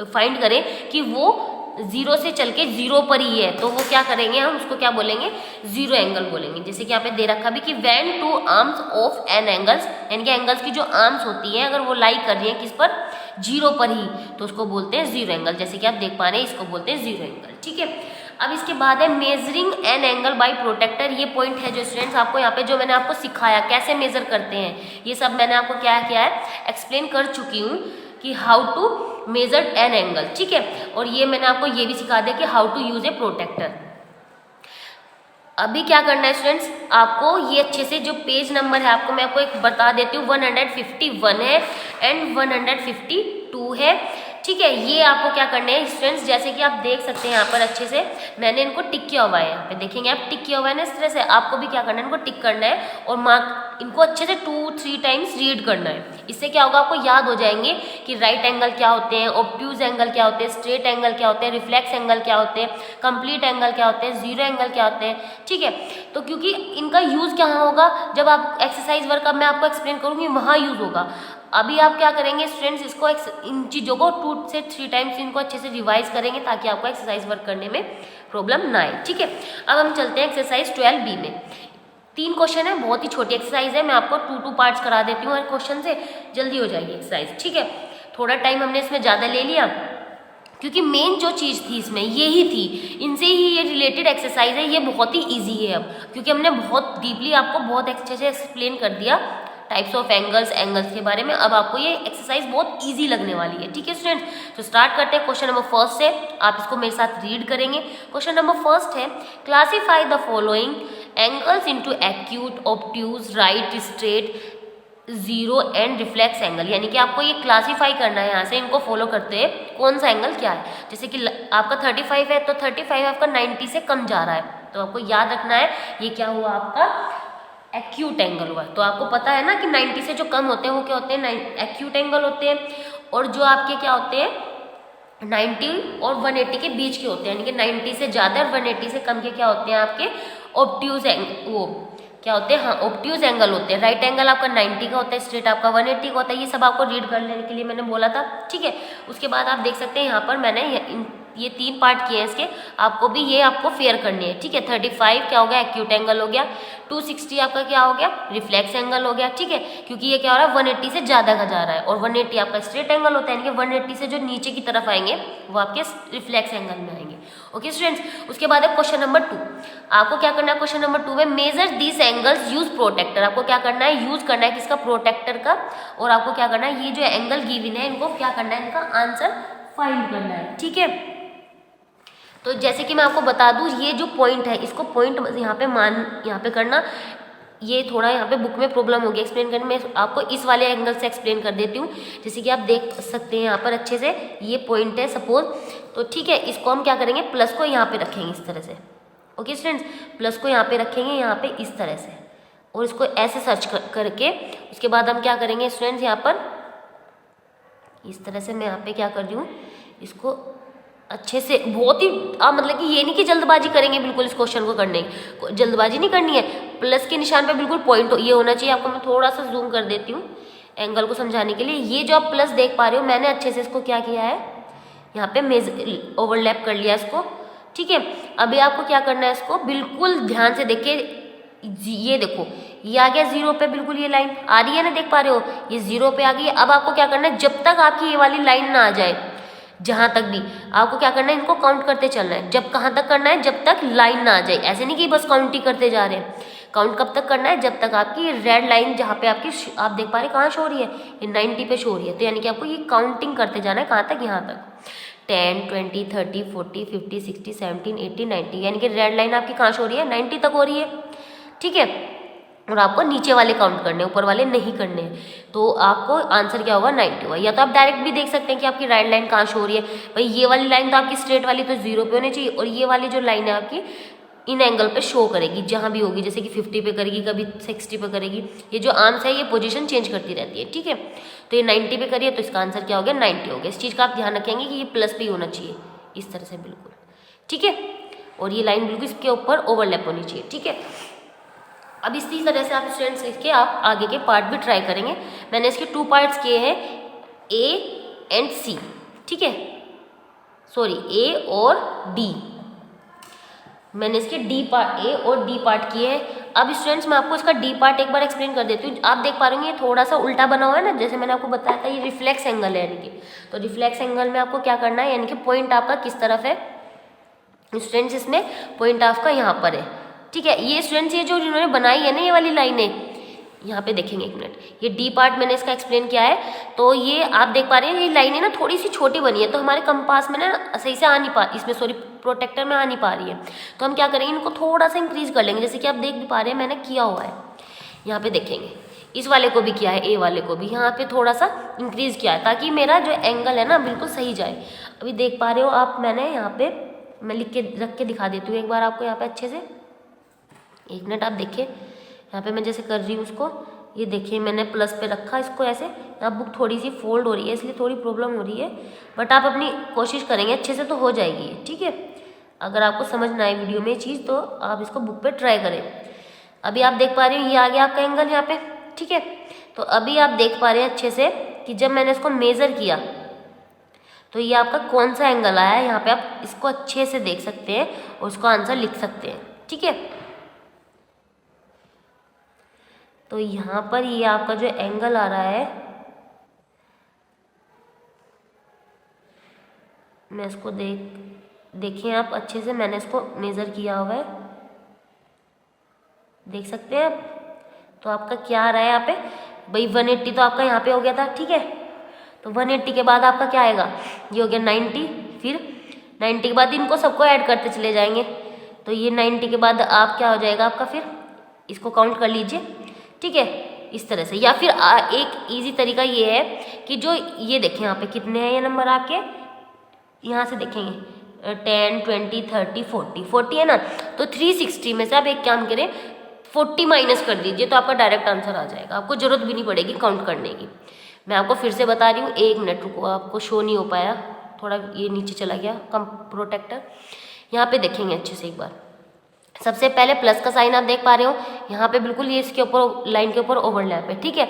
फाइंड करें कि वो जीरो से चल के जीरो पर ही है, तो वो क्या करेंगे, हम उसको क्या बोलेंगे, जीरो एंगल बोलेंगे। जैसे कि यहाँ पे दे रखा भी कि when two arms of an angles, यानी कि एंगल्स की जो आर्म्स होती हैं अगर वो लाई कर रही है किस पर, जीरो पर ही, तो उसको बोलते हैं जीरो एंगल। जैसे कि आप देख पा रहे हैं, इसको बोलते हैं जीरो एंगल, ठीक है। अब इसके बाद है measuring an angle by protractor. ये पॉइंट है जो स्टूडेंट्स आपको यहाँ पे जो मैंने आपको सिखाया कैसे मेजर करते हैं, ये सब मैंने आपको क्या किया है, एक्सप्लेन कर चुकी हूँ कि how to measure an angle, ठीक है। और ये मैंने आपको ये भी सिखा दिया कि how to use a protractor. अभी क्या करना है स्टूडेंट्स, आपको ये अच्छे से जो पेज नंबर है आपको मैं आपको एक बता देती हूँ, 151 है एंड 152 है ठीक है। ये आपको क्या करना है स्टूडेंट्स, जैसे कि आप देख सकते हैं यहाँ पर अच्छे से मैंने इनको टिक किया हुआ है, यहाँ पे देखेंगे आप टिक किया हुआ है ना, इस तरह से आपको भी क्या करना है, इनको टिक करना है और मार्क इनको अच्छे से 2-3 टाइम्स रीड करना है। इससे क्या होगा, आपको याद हो जाएंगे कि राइट एंगल क्या होते हैं, ऑब्ट्यूज एंगल क्या होते हैं, स्ट्रेट एंगल क्या होते हैं, रिफ्लेक्स एंगल क्या होते हैं, कंप्लीट एंगल क्या होते हैं, जीरो एंगल क्या होते हैं। ठीक है, तो क्योंकि इनका यूज़ कहाँ होगा, जब आप एक्सरसाइज वर्क अब मैं आपको एक्सप्लेन करूँगी वहाँ यूज़ होगा। अभी आप क्या करेंगे स्टूडेंट्स, इसको इन चीज़ों को 2 से 3 टाइम्स इनको अच्छे से रिवाइज करेंगे ताकि आपको एक्सरसाइज वर्क करने में प्रॉब्लम ना आए। ठीक है, अब हम चलते हैं एक्सरसाइज 12B में। 3 क्वेश्चन है, बहुत ही छोटी एक्सरसाइज है, मैं आपको 2 पार्ट्स करा देती हूँ हर क्वेश्चन से, जल्दी हो जाएगी एक्सरसाइज। ठीक है, थोड़ा टाइम हमने इसमें ज़्यादा ले लिया क्योंकि मेन जो चीज़ थी इसमें यही थी, इनसे ही ये रिलेटेड एक्सरसाइज है, ये बहुत ही ईजी है अब क्योंकि हमने बहुत डीपली आपको बहुत अच्छे से एक्सप्लेन कर दिया टाइप्स ऑफ एंगल्स के बारे में। अब आपको ये एक्सरसाइज बहुत इजी लगने वाली है। ठीक है स्टूडेंट्स, तो स्टार्ट करते हैं क्वेश्चन नंबर 1 से, आप इसको मेरे साथ रीड करेंगे। क्वेश्चन नंबर 1 है, classify the following angles into acute, obtuse, right, straight, zero and reflex angle, यानी कि आपको ये क्लासीफाई करना है यहाँ से इनको फॉलो करते हुए कौन सा एंगल क्या है। जैसे कि आपका 35 है तो 35 आपका 90 से कम जा रहा है, तो आपको याद रखना है ये क्या हुआ, आपका एक्यूट एंगल हुआ। तो आपको पता है ना कि 90 से जो कम होते हैं वो क्या होते हैं, एक्यूट एंगल होते हैं, और जो आपके क्या होते हैं 90 और 180 के बीच के होते हैं, यानी कि 90 से ज़्यादा और 180 से कम के क्या होते हैं आपके ऑब्ट्यूज एंगल, वो क्या होते हैं, हाँ ऑब्ट्यूज एंगल होते हैं। राइट एंगल आपका 90 का होता है, स्ट्रेट आपका 180 का होता है, ये सब आपको रीड कर लेने के लिए मैंने बोला था। ठीक है, उसके बाद आप देख सकते हैं यहाँ पर मैंने ये 3 पार्ट किए हैं इसके, आपको भी ये आपको फेयर करने हैं। ठीक है, 35 क्या हो गया, एक्यूट एंगल हो गया, 260 आपका क्या हो गया, रिफ्लेक्स एंगल हो गया। ठीक है, क्योंकि ये क्या हो रहा है 180 से ज़्यादा का जा रहा है, और 180 आपका स्ट्रेट एंगल होता है, यानी कि 180 से जो नीचे की तरफ आएंगे वो आपके रिफ्लेक्स एंगल में आएंगे। ओके स्टूडेंट्स, उसके बाद है क्वेश्चन नंबर 2। आपको क्या करना है क्वेश्चन नंबर 2 में, measure this angles use protractor, आपको क्या करना है, यूज करना है किसका, प्रोटेक्टर का, और आपको क्या करना है ये जो एंगल गिवन है इनको क्या करना है, इनका आंसर फाइंड करना है। ठीक है, तो जैसे कि मैं आपको बता दूं ये जो पॉइंट है इसको पॉइंट यहाँ पे करना, ये थोड़ा यहाँ पे बुक में प्रॉब्लम होगी एक्सप्लेन करने में, आपको इस वाले एंगल से एक्सप्लेन कर देती हूँ। जैसे कि आप देख सकते हैं यहाँ पर अच्छे से ये पॉइंट है सपोज, तो ठीक है इसको हम क्या करेंगे, प्लस को यहाँ पे रखेंगे इस तरह से। ओके स्टूडेंट्स, प्लस को यहाँ पे रखेंगे यहाँ पे इस तरह से, और इसको ऐसे सर्च करके उसके बाद हम क्या करेंगे स्टूडेंट्स, यहाँ पर इस तरह से मैं यहाँ पे क्या कर रही हूँ, इसको अच्छे से बहुत ही मतलब कि ये नहीं कि जल्दबाजी करेंगे बिल्कुल इस क्वेश्चन को करने की, जल्दबाजी नहीं करनी है, प्लस के निशान पे बिल्कुल पॉइंट ये होना चाहिए। आपको मैं थोड़ा सा जूम कर देती हूँ एंगल को समझाने के लिए। ये जो आप प्लस देख पा रहे हो मैंने अच्छे से इसको क्या किया है, यहाँ पे ओवरलैप कर लिया इसको। ठीक है, अभी आपको क्या करना है, इसको बिल्कुल ध्यान से देखिए, ये देखो ये आ गया 0 पे, बिल्कुल ये लाइन आ रही है ना, देख पा रहे हो ये 0 पे आ गई है। अब आपको क्या करना है, जब तक आपकी ये वाली लाइन ना आ जाए, जहाँ तक भी आपको क्या करना है इनको काउंट करते चलना है। जब कहाँ तक करना है, जब तक लाइन ना आ जाए, ऐसे नहीं कि बस काउंट ही करते जा रहे हैं। काउंट कब तक करना है, जब तक आपकी रेड लाइन जहाँ पे आपकी आप देख पा रहे कहाँ शो हो रही है, ये 90 पे शो हो रही है, तो यानी कि आपको ये काउंटिंग करते जाना है, कहाँ तक, यहाँ तक 10, 20, 30, 40, 50, 60, 70, 80, 90, यानी कि रेड लाइन आपकी कहाँ शो हो रही है, 90 तक हो रही है। ठीक है, और आपको नीचे वाले काउंट करने, ऊपर वाले नहीं करने हैं, तो आपको आंसर क्या होगा, 90 होगा। या तो आप डायरेक्ट भी देख सकते हैं कि आपकी राइट लाइन कहाँ शो हो रही है, भाई ये वाली लाइन तो आपकी स्ट्रेट वाली तो 0 पे होनी चाहिए, और ये वाली जो लाइन है आपकी इन एंगल पे शो करेगी जहाँ भी होगी, जैसे कि 50 पे करेगी, कभी 60 पे करेगी, ये जो आर्म्स है ये पोजीशन चेंज करती रहती है। ठीक है, तो ये 90 पे करिए तो इसका आंसर क्या हो गया, 90 हो गया। इस चीज़ का आप ध्यान रखेंगे कि ये प्लस पे ही होना चाहिए, इस तरह से बिल्कुल। ठीक है, और ये लाइन बिल्कुल इसके ऊपर ओवरलैप होनी चाहिए। ठीक है, अब इसी तरह से आप स्टूडेंट्स इसके आप आगे के पार्ट भी ट्राई करेंगे। मैंने इसके 2 पार्ट्स किए हैं, ए एंड सी। ठीक है, सॉरी ए और डी, मैंने इसके ए और डी पार्ट किए हैं। अब स्टूडेंट्स मैं आपको इसका डी पार्ट एक बार एक्सप्लेन कर देती हूँ। आप देख पा रहे होंगे ये थोड़ा सा उल्टा बना हुआ है ना, जैसे मैंने आपको बताया था ये रिफ्लेक्स एंगल है, यानी कि तो रिफ्लेक्स एंगल में आपको क्या करना है, यानी कि पॉइंट आपका किस तरफ है स्टूडेंट्स, इसमें पॉइंट आपका यहाँ पर है। ठीक है, ये स्टूडेंट्स ये जो जिन्होंने बनाई है ना ये वाली लाइनें, यहाँ पे देखेंगे एक मिनट, ये डी पार्ट मैंने इसका एक्सप्लेन किया है, तो ये आप देख पा रहे हैं ये लाइनें ना थोड़ी सी छोटी बनी है, तो हमारे कंपास में ना सही से आ नहीं पा, इसमें सॉरी प्रोटेक्टर में आ नहीं पा रही है, तो हम क्या करेंगे इनको थोड़ा सा इंक्रीज कर लेंगे, जैसे कि आप देख भी पा रहे हैं मैंने किया हुआ है। यहाँ पे देखेंगे इस वाले को भी किया है, ए वाले को भी यहाँ पे थोड़ा सा इंक्रीज़ किया है ताकि मेरा जो एंगल है ना बिल्कुल सही जाए। अभी देख पा रहे हो आप, मैंने यहाँ पे मैं लिख के रख के दिखा देती हूँ एक बार आपको यहाँ पे अच्छे से। एक मिनट आप देखिए, यहाँ पे मैं जैसे कर रही हूँ उसको, ये देखिए मैंने प्लस पे रखा इसको ऐसे। यहाँ बुक थोड़ी सी फोल्ड हो रही है इसलिए थोड़ी प्रॉब्लम हो रही है, बट आप अपनी कोशिश करेंगे अच्छे से तो हो जाएगी ये, ठीक है। अगर आपको समझ ना आए वीडियो में ये चीज़ तो आप इसको बुक पे ट्राई करें। अभी आप देख पा रहे हो ये आ गया आपका एंगल यहाँ पे, ठीक है। तो अभी आप देख पा रहे हैं अच्छे से कि जब मैंने इसको मेज़र किया तो ये आपका कौन सा एंगल आया है। यहाँ पे आप इसको अच्छे से देख सकते हैं और उसको आंसर लिख सकते हैं, ठीक है। तो यहाँ पर ये आपका जो एंगल आ रहा है, मैं इसको देखिए आप अच्छे से, मैंने इसको मेज़र किया हुआ है, देख सकते हैं आप। तो आपका क्या आ रहा है यहाँ पे भाई 180 तो आपका यहाँ पे हो गया था, ठीक है। तो 180 के बाद आपका क्या आएगा, ये हो गया 90, फिर 90 के बाद इनको सबको ऐड करते चले जाएंगे। तो ये 90 के बाद आप क्या हो जाएगा आपका, फिर इसको काउंट कर लीजिए, ठीक है, इस तरह से। या फिर एक इजी तरीका ये है कि जो ये देखें यहाँ पे कितने हैं ये नंबर आपके, यहाँ से देखेंगे 10, 20, 30, 40 है ना। तो 360 में से आप एक काम करें 40 माइनस कर दीजिए तो आपका डायरेक्ट आंसर आ जाएगा, आपको ज़रूरत भी नहीं पड़ेगी काउंट करने की। मैं आपको फिर से बता रही हूँ, एक मिनट रुको, आपको शो नहीं हो पाया, थोड़ा ये नीचे चला गया कम प्रोटेक्टर। यहाँ पे देखेंगे अच्छे से एक बार। सबसे पहले प्लस का साइन आप देख पा रहे हो यहाँ पे, बिल्कुल ये इसके ऊपर लाइन के ऊपर ओवरलैप है, ठीक है।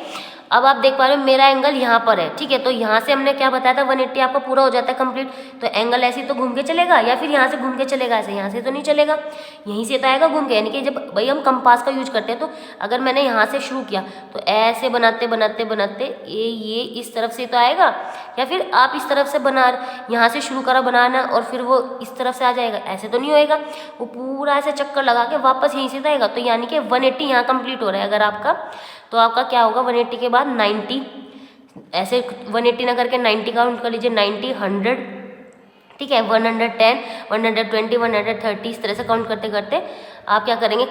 अब आप देख पा रहे हो मेरा एंगल यहाँ पर है, ठीक है। तो यहाँ से हमने क्या बताया था 180 आपका पूरा हो जाता है कंप्लीट। तो एंगल ऐसे ही तो घूम के चलेगा या फिर यहाँ से घूम के चलेगा, ऐसे यहाँ से तो नहीं चलेगा, यहीं से तो आएगा घूम के। यानी कि जब भाई हम कंपास का यूज करते हैं तो अगर मैंने यहाँ से शुरू किया तो ऐसे बनाते बनाते बनाते ये इस तरफ से तो आएगा, या फिर आप इस तरफ से यहाँ से शुरू करा बनाना और फिर वो इस तरफ से आ जाएगा, ऐसे तो नहीं होएगा। वो पूरा ऐसे चक्कर लगा के वापस यहीं से तो आएगा। तो यानी कि 180 यहाँ कंप्लीट हो रहा है अगर आपका, तो आपका क्या होगा 180 के बाद 90, ऐसे 180 ना करके 90 काउंट कर लीजिए, 90, 100, ठीक है, 110, 120, 130, इस तरह से काउंट करते करते आप क्या करेंगे,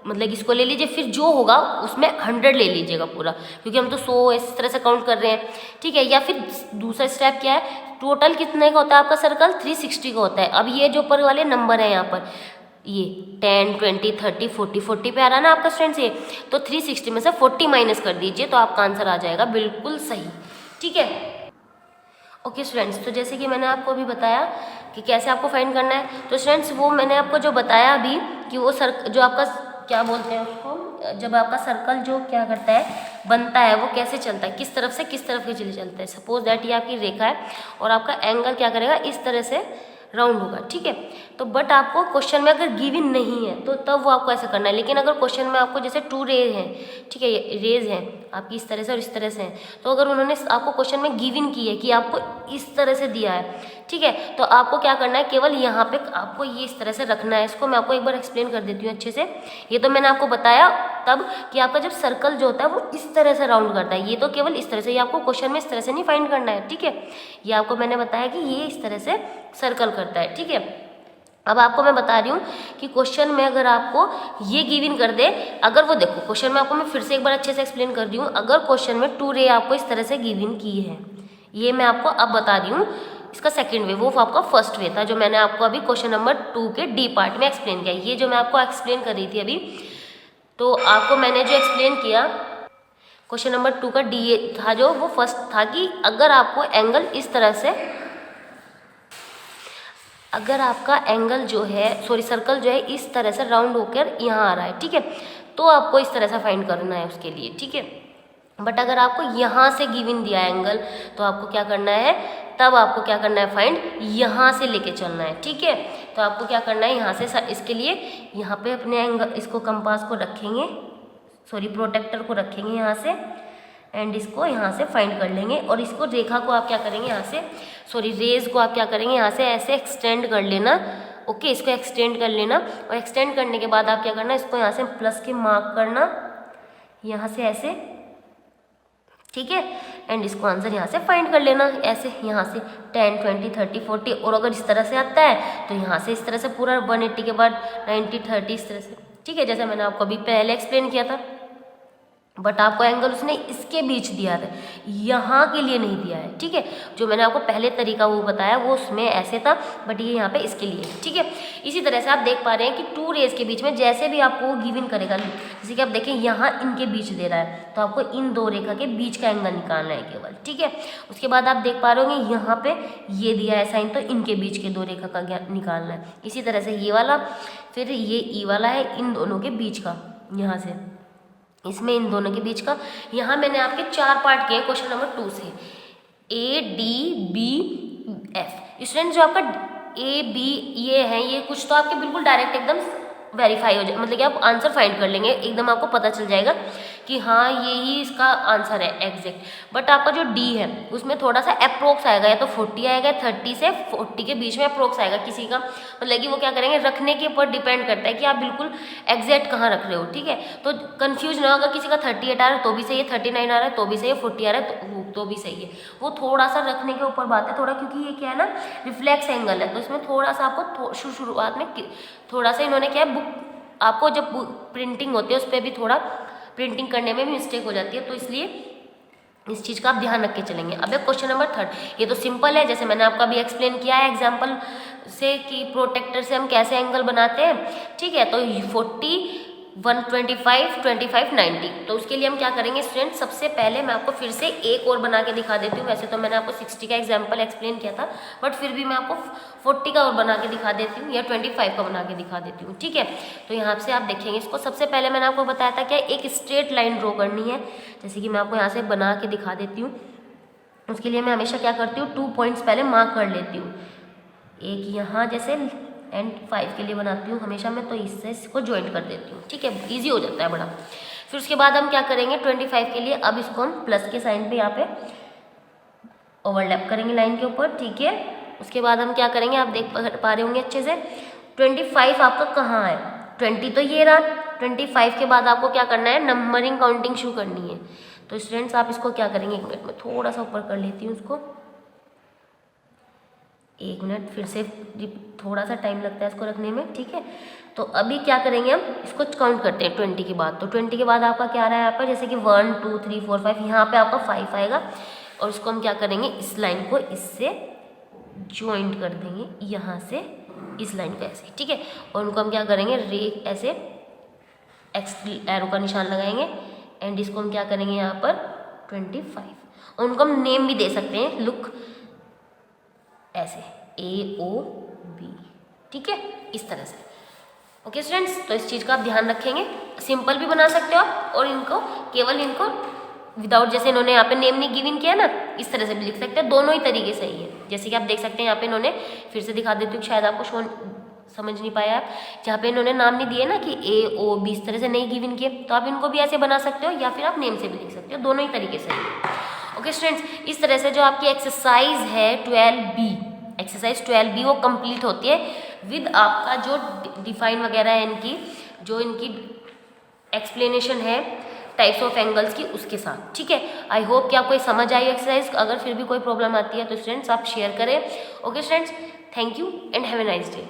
मतलब इसको ले लीजिए, फिर जो होगा उसमें 100 ले लीजिएगा पूरा, क्योंकि हम तो 100 इस तरह से काउंट कर रहे हैं, ठीक है। या फिर दूसरा स्टेप क्या है, टोटल कितने का होता है आपका सर्कल, 360 का होता है। अब ये जो ऊपर वाले नंबर है यहाँ पर, ये 10, 20, 30, 40 पे आ रहा है ना आपका स्टूडेंट्स ये, तो 360 में से 40 माइनस कर दीजिए तो आपका आंसर आ जाएगा बिल्कुल सही, ठीक है। ओके स्टूडेंट्स, तो जैसे कि मैंने आपको अभी बताया कि कैसे आपको फाइंड करना है, तो स्टूडेंट्स वो मैंने आपको जो बताया अभी कि वो जो आपका क्या बोलते हैं उसको, जब आपका सर्कल जो क्या करता है बनता है वो कैसे चलता है, किस तरफ के चले चलता है। सपोज दैट ये आपकी रेखा है और आपका एंगल क्या करेगा, इस तरह से राउंड होगा, ठीक है। तो बट आपको क्वेश्चन में अगर गिवन नहीं है तो तब वो आपको ऐसे करना है। लेकिन अगर क्वेश्चन में आपको जैसे 2 रेज हैं, ठीक है, रेज हैं आपकी इस तरह से और इस तरह से हैं, तो अगर उन्होंने आपको क्वेश्चन में गिवन की है कि आपको इस तरह से दिया है, ठीक है, तो आपको क्या करना है, केवल यहाँ पे आपको ये इस तरह से रखना है। इसको मैं आपको एक बार एक्सप्लेन कर देती हूँ अच्छे से। ये तो मैंने आपको बताया तब कि आपका जब सर्कल जो होता है वो इस तरह से राउंड करता है, ये तो केवल इस तरह से, ये आपको क्वेश्चन में इस तरह से नहीं फाइंड करना है, ठीक है। ये आपको मैंने बताया कि ये इस तरह से सर्कल करता है, ठीक है। अब आपको मैं बता रही हूँ कि क्वेश्चन में अगर आपको ये गिवन कर दे, अगर वो देखो क्वेश्चन में आपको मैं फिर से एक बार अच्छे से एक्सप्लेन कर रही हूँ, अगर क्वेश्चन में 2 रे आपको इस तरह से गिवन की है, ये मैं आपको अब बता रही हूँ, इसका सेकंड वे, वो आपका फर्स्ट वे था जो मैंने आपको अभी क्वेश्चन नंबर 2 के डी पार्ट में एक्सप्लेन किया। ये जो मैं आपको एक्सप्लेन कर रही थी अभी, तो आपको मैंने जो एक्सप्लेन किया क्वेश्चन नंबर 2 का डी था जो, वो फर्स्ट था कि अगर आपको एंगल इस तरह से, अगर आपका एंगल जो है सर्कल जो है इस तरह से राउंड होकर यहाँ आ रहा है, ठीक है, तो आपको इस तरह से फाइंड करना है उसके लिए, ठीक है। बट अगर आपको यहाँ से गिवन दिया एंगल तो आपको क्या करना है, तब आपको क्या करना है, फाइंड यहाँ से लेके चलना है, ठीक है। तो आपको क्या करना है, यहाँ से इसके लिए यहाँ पे अपने एंगल, इसको कंपास को रखेंगे, प्रोटेक्टर को रखेंगे यहाँ से, एंड इसको यहाँ से फाइंड कर लेंगे। और इसको रेखा को आप क्या करेंगे, यहाँ से रेज को आप क्या करेंगे, यहाँ से ऐसे एक्सटेंड कर लेना, ओके, इसको एक्सटेंड कर लेना। और एक्सटेंड करने के बाद आप क्या करना, इसको यहाँ से प्लस के मार्क करना, यहाँ से ऐसे, ठीक है, एंड इसको आंसर यहाँ से फाइंड कर लेना, ऐसे यहाँ से 10, 20, 30, 40। और अगर इस तरह से आता है तो यहाँ से इस तरह से पूरा 180 के बाद 90, 30 इस तरह से, ठीक है, जैसे मैंने आपको अभी पहले एक्सप्लेन किया था, बट आपको एंगल उसने इसके बीच दिया था, यहाँ के लिए नहीं दिया है, ठीक है। जो मैंने आपको पहले तरीका वो बताया वो उसमें ऐसे था, बट ये यहाँ पे इसके लिए है, ठीक है। इसी तरह से आप देख पा रहे हैं कि टू रेज के बीच में जैसे भी आपको गिवन करेगा, जैसे कि आप देखें यहाँ इनके बीच दे रहा है, तो आपको इन दो रेखा के बीच का एंगल निकालना है केवल, ठीक है। उसके बाद आप देख पा रहे होंगे यहाँ पे ये दिया है साइन, तो इनके बीच के दो रेखा का निकालना है। इसी तरह से ये वाला, फिर ये ई वाला है इन दोनों के बीच का, यहाँ से इसमें इन दोनों के बीच का। यहाँ मैंने आपके 4 पार्ट किए क्वेश्चन नंबर 2 से, A D B F। Student जो आपका A B ये है, ये कुछ तो आपके बिल्कुल डायरेक्ट एकदम वेरीफाई हो जाए, मतलब कि आप आंसर फाइंड कर लेंगे, एकदम आपको पता चल जाएगा कि हाँ यही इसका आंसर है एग्जैक्ट। बट आपका जो डी है उसमें थोड़ा सा अप्रोक्स आएगा, या तो 40 आएगा, 30 से 40 के बीच में अप्रोक्स आएगा किसी का, मतलब कि वो क्या करेंगे रखने के ऊपर डिपेंड करता है कि आप बिल्कुल एग्जैक्ट कहाँ रख रहे हो, ठीक है। तो कंफ्यूज ना होगा, किसी का 38 आ रहा है तो भी सही है, 39 आ रहा है तो भी सही है, 40 आ रहा है तो भी सही है। वो थोड़ा सा रखने के ऊपर बात है, थोड़ा, क्योंकि ये क्या है ना रिफ्लेक्स एंगल है, तो इसमें थोड़ा सा आपको शुरुआत में थोड़ा सा इन्होंने क्या है, बुक आपको जब प्रिंटिंग होती है उस पर भी थोड़ा प्रिंटिंग करने में भी मिस्टेक हो जाती है, तो इसलिए इस चीज़ का आप ध्यान रख के चलेंगे। अब एक क्वेश्चन नंबर 3, ये तो सिंपल है, जैसे मैंने आपका भी एक्सप्लेन किया है एग्जांपल से कि प्रोटेक्टर से हम कैसे एंगल बनाते हैं, ठीक है। तो 40 125 25 90, तो उसके लिए हम क्या करेंगे स्टूडेंट, सबसे पहले मैं आपको फिर से एक और बना के दिखा देती हूँ। वैसे तो मैंने आपको 60 का एग्जाम्पल एक्सप्लेन किया था, बट फिर भी मैं आपको 40 का और बना के दिखा देती हूँ, या 25 का बना के दिखा देती हूँ, ठीक है। तो यहाँ से आप देखेंगे इसको, सबसे पहले मैंने आपको बताया था क्या एक स्ट्रेट लाइन ड्रॉ करनी है, जैसे कि मैं आपको यहाँ से बना के दिखा देती हूँ। उसके लिए मैं हमेशा क्या करती हूँ, 2 पॉइंट्स पहले मार्क कर लेती हूँ, एक यहाँ जैसे एंड 5 के लिए बनाती हूँ हमेशा मैं, तो इससे इसको ज्वाइंट कर देती हूँ, ठीक है, इजी हो जाता है बड़ा। फिर उसके बाद हम क्या करेंगे 25 के लिए, अब इसको हम प्लस के साइन पे यहाँ पे ओवरलैप करेंगे लाइन के ऊपर, ठीक है। उसके बाद हम क्या करेंगे, आप देख पा रहे होंगे अच्छे से, 25 आपका कहाँ है, 20 तो ये रहा, 25 के बाद आपको क्या करना है, नंबरिंग काउंटिंग शुरू करनी है। तो स्टूडेंट्स आप इसको क्या करेंगे, 1 मिनट में थोड़ा सा ऊपर कर लेती हूँ उसको, 1 मिनट, फिर से थोड़ा सा टाइम लगता है इसको रखने में, ठीक है। तो अभी क्या करेंगे हम इसको काउंट करते हैं 20 के बाद, तो 20 के बाद आपका क्या आ रहा है यहाँ पर, जैसे कि 1 2 3 4 5, यहाँ पे आपका 5 आएगा, और उसको हम क्या करेंगे, इस लाइन को इससे ज्वाइंट कर देंगे, यहाँ से इस लाइन को ऐसे, ठीक है। और उनको हम क्या करेंगे, ऐसे एक्स एरो का निशान लगाएंगे, एंड इसको हम क्या करेंगे यहाँ पर 25, और उनको हम नेम भी दे सकते हैं, लुक ऐसे AOB, ठीक है, इस तरह से। ओके स्टूडेंट्स, तो इस चीज़ का आप ध्यान रखेंगे, सिंपल भी बना सकते हो आप, और इनको केवल इनको विदाउट, जैसे इन्होंने यहाँ पे नेम नहीं गिवन किया ना, इस तरह से भी लिख सकते हैं, दोनों ही तरीके सही है। जैसे कि आप देख सकते हैं यहाँ पे इन्होंने, फिर से दिखा देती हूँ, शायद आपको समझ नहीं पाया आप, जहाँ पे इन्होंने नाम नहीं दिए ना कि AOB, इस तरह से नहीं गिवन किए, तो आप इनको भी ऐसे बना सकते हो, या फिर आप नेम से भी लिख सकते हो, दोनों ही तरीके सही है। ओके स्टूडेंट्स, इस तरह से जो आपकी एक्सरसाइज है 12B, एक्सरसाइज 12B वो कंप्लीट होती है विद आपका जो डिफाइन वगैरह है, इनकी जो इनकी एक्सप्लेनेशन है टाइप्स ऑफ एंगल्स की, उसके साथ, ठीक है। आई होप कि आपको ये समझ आई एक्सरसाइज। अगर फिर भी कोई प्रॉब्लम आती है तो स्टूडेंट्स आप शेयर करें। Okay students, thank you and have a nice day.